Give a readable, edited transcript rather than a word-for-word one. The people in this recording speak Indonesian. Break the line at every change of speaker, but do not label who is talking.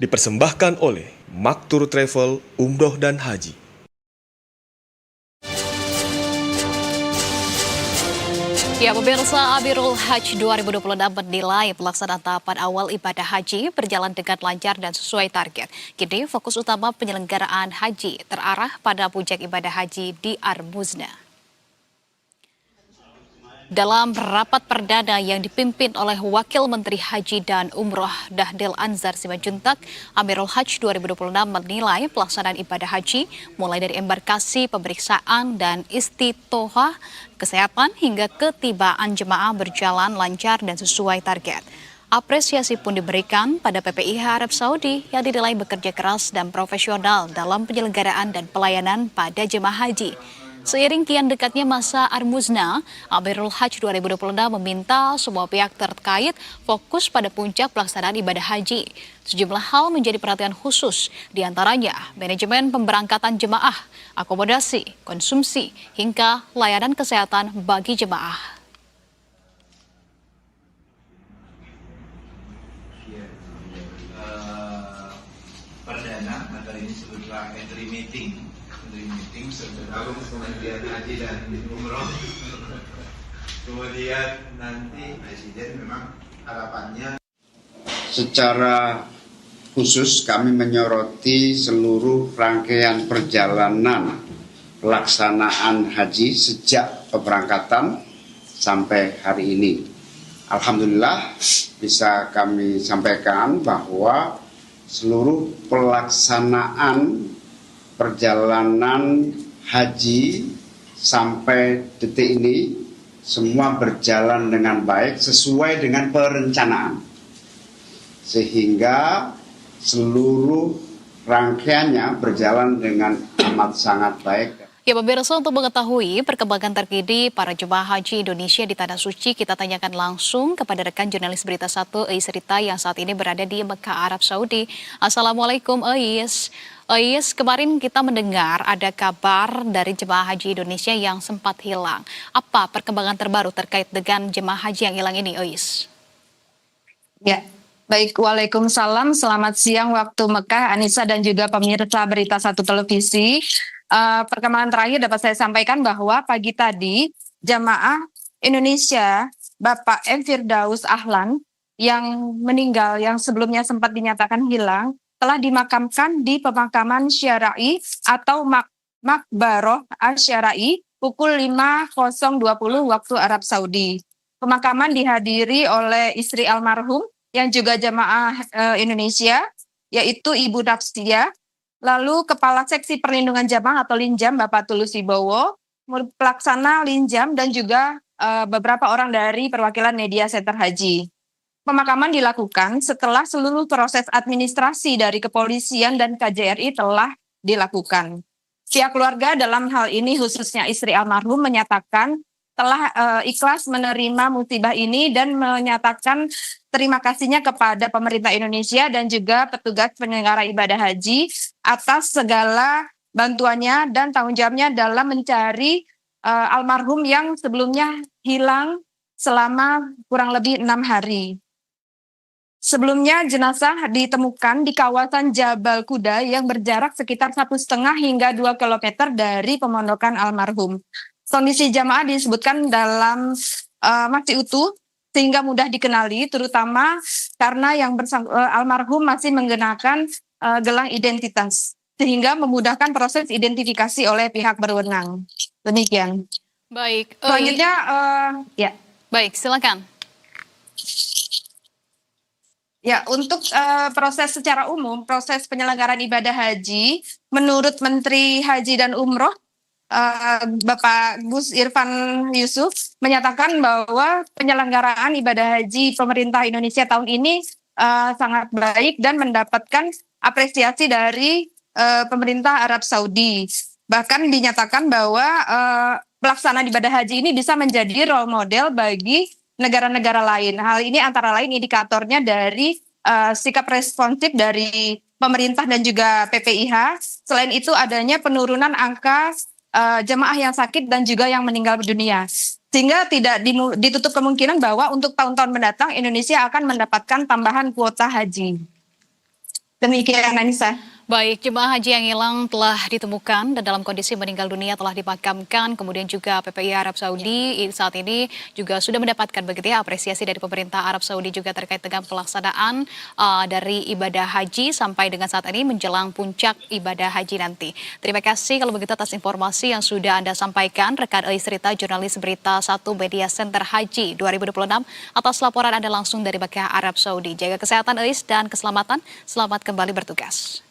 Dipersembahkan oleh Maktur Travel, Umroh dan Haji.
Ya, pemirsa, Amirul Hajj 2026 menilai pelaksanaan tahapan awal ibadah haji berjalan dengan lancar dan sesuai target. Kini fokus utama penyelenggaraan haji terarah pada puncak ibadah haji di Ar-Muzna. Dalam rapat perdana yang dipimpin oleh Wakil Menteri Haji dan Umroh Dahdil Anzar Simanjuntak, Amirul Hajj 2026 menilai pelaksanaan ibadah haji mulai dari embarkasi, pemeriksaan, dan istitohah, kesehatan hingga ketibaan jemaah berjalan lancar dan sesuai target. Apresiasi pun diberikan pada PPIH Arab Saudi yang dinilai bekerja keras dan profesional dalam penyelenggaraan dan pelayanan pada jemaah haji. Seiring kian dekatnya masa Ar-Muzna, Amirul Hajj 2026 meminta semua pihak terkait fokus pada puncak pelaksanaan ibadah haji. Sejumlah hal menjadi perhatian khusus, diantaranya manajemen pemberangkatan jemaah, akomodasi, konsumsi, hingga layanan kesehatan bagi jemaah.
Perdana atau ini sebutlah entry meeting sebelum kemudian haji dan umroh. Kemudian nanti presiden memang harapannya
secara khusus kami menyoroti seluruh rangkaian perjalanan pelaksanaan haji sejak keberangkatan sampai hari ini. Alhamdulillah bisa kami sampaikan bahwa seluruh pelaksanaan perjalanan haji sampai detik ini semua berjalan dengan baik sesuai dengan perencanaan, sehingga seluruh rangkaiannya berjalan dengan amat sangat baik.
Ya, pemirsa, untuk mengetahui perkembangan terkini para jemaah haji Indonesia di Tanah Suci, kita tanyakan langsung kepada rekan jurnalis Berita 1 Eis Rita yang saat ini berada di Mekah, Arab Saudi. Assalamualaikum Eis. Eis, kemarin kita mendengar ada kabar dari jemaah haji Indonesia yang sempat hilang. Apa perkembangan terbaru terkait dengan jemaah haji yang hilang ini, Eis?
Ya, baik. Waalaikumsalam. Selamat siang waktu Mekah, Anissa dan juga pemirsa Berita 1 Televisi. Perkembangan terakhir dapat saya sampaikan bahwa pagi tadi jamaah Indonesia Bapak M. Firdaus Ahlan yang meninggal, yang sebelumnya sempat dinyatakan hilang, telah dimakamkan di pemakaman Syara'i atau Makbaroh Asy-Syara'i pukul 5.020 waktu Arab Saudi. Pemakaman dihadiri oleh istri almarhum yang juga jamaah Indonesia, yaitu Ibu Nafsia, lalu Kepala Seksi Perlindungan Jamaah atau Linjam Bapak Tulus Wibowo, pelaksana Linjam, dan juga beberapa orang dari perwakilan media center haji. Pemakaman dilakukan setelah seluruh proses administrasi dari kepolisian dan KJRI telah dilakukan. Pihak keluarga dalam hal ini khususnya istri almarhum menyatakan telah ikhlas menerima musibah ini dan menyatakan terima kasihnya kepada pemerintah Indonesia dan juga petugas penyelenggara ibadah haji atas segala bantuannya dan tanggung jawabnya dalam mencari almarhum yang sebelumnya hilang selama kurang lebih 6 hari. Sebelumnya jenazah ditemukan di kawasan Jabal Kuda yang berjarak sekitar 1,5 hingga 2 kilometer dari pemondokan almarhum. Kondisi jamaah disebutkan dalam masih utuh sehingga mudah dikenali, terutama karena yang almarhum masih menggunakan gelang identitas, sehingga memudahkan proses identifikasi oleh pihak berwenang. Demikian.
Baik.
Selanjutnya, ya.
Baik, silakan.
Ya, untuk proses secara umum, proses penyelenggaraan ibadah haji, menurut Menteri Haji dan Umroh, Bapak Gus Irfan Yusuf menyatakan bahwa penyelenggaraan ibadah haji pemerintah Indonesia tahun ini sangat baik dan mendapatkan apresiasi dari pemerintah Arab Saudi. Bahkan dinyatakan bahwa pelaksanaan ibadah haji ini bisa menjadi role model bagi negara-negara lain. Hal ini antara lain indikatornya dari sikap responsif dari pemerintah dan juga PPIH. Selain itu adanya penurunan angka jemaah yang sakit dan juga yang meninggal dunia. Sehingga tidak ditutup kemungkinan bahwa untuk tahun-tahun mendatang Indonesia akan mendapatkan tambahan kuota haji. Demikian Anissa.
Baik, jemaah haji yang hilang telah ditemukan dan dalam kondisi meninggal dunia telah dimakamkan. Kemudian juga PPI Arab Saudi saat ini juga sudah mendapatkan begitu ya apresiasi dari pemerintah Arab Saudi juga terkait dengan pelaksanaan dari ibadah haji sampai dengan saat ini menjelang puncak ibadah haji nanti. Terima kasih kalau begitu atas informasi yang sudah Anda sampaikan rekan Elis Rita, jurnalis berita 1 Media Center Haji 2026 atas laporan Anda langsung dari Mekah Arab Saudi. Jaga kesehatan Elis dan keselamatan. Selamat kembali bertugas.